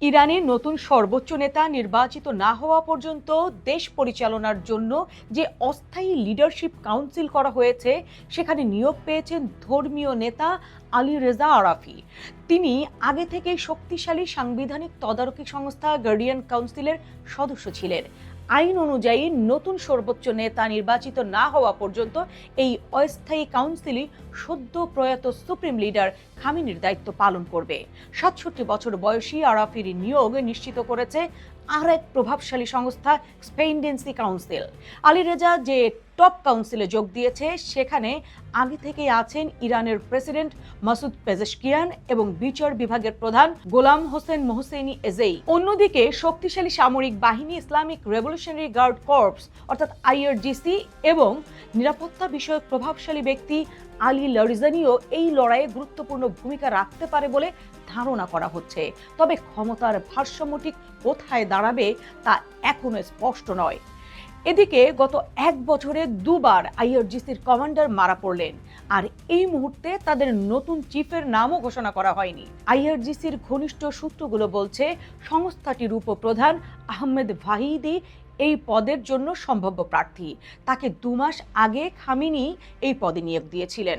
ইরানের নতুন সর্বোচ্চ নেতা নির্বাচিত না হওয়া পর্যন্ত দেশ পরিচালনার জন্য যে অস্থায়ী লিডারশিপ কাউন্সিল করা হয়েছে সেখানে নিয়োগ পেয়েছেন ধর্মীয় নেতা আলী রেজা আরাফি। তিনি আগে থেকেই শক্তিশালী সাংবিধানিক তদারকি সংস্থা গার্ডিয়ান কাউন্সিলের সদস্য ছিলেন। আইন অনুযায়ী নতুন সর্বোচ্চ নেতা নির্বাচিত না হওয়া পর্যন্ত এই অস্থায়ী কাউন্সিলই সদ্য প্রয়াত সুপ্রিম লিডার খামেনির দায়িত্ব পালন করবে। ৬৭ বছর বয়সী আরাফির নিয়োগ নিশ্চিত করেছে আর এক প্রভাবশালী সংস্থা এক্সপেন্ডেন্সি কাউন্সিল। আলী রেজা যে টপ কাউন্সিলে যোগ দিয়েছে সেখানে আগে থেকেই আছেন ইরানের প্রেসিডেন্ট মাসুদ পেজেশকিয়ান এবং বিচার বিভাগের প্রধান গোলাম হোসেন মোহসেনি এজেই। অন্যদিকে শক্তিশালী সামরিক বাহিনী ইসলামিক রেভলিউশনারি গার্ড কর্পস অর্থাৎ আইআরজিসি এবং নিরাপত্তা বিষয়ক প্রভাবশালী ব্যক্তি আলী লারিজানিও এই লড়াইয়ে গুরুত্বপূর্ণ ভূমিকা রাখতে পারে বলে ধারণা করা হচ্ছে। তবে ক্ষমতার ভারসাম্যটি কোথায় দাঁড়াবে তা এখনো স্পষ্ট নয়। এদিকে গত এক বছরে দুবার আইআরজিসির কমান্ডার মারা পড়লেন, আর এই মুহূর্তে তাদের নতুন চিফের নামও ঘোষণা করা হয়নি। আইআরজিসির ঘনিষ্ঠ সূত্রগুলো বলছে সংস্থাটির উপপ্রধান আহমেদ ভাহিদি এই পদের জন্য সম্ভাব্য প্রার্থী। তাকে 2 মাস আগে খামেনি এই পদে নিয়োগ দিয়েছিলেন।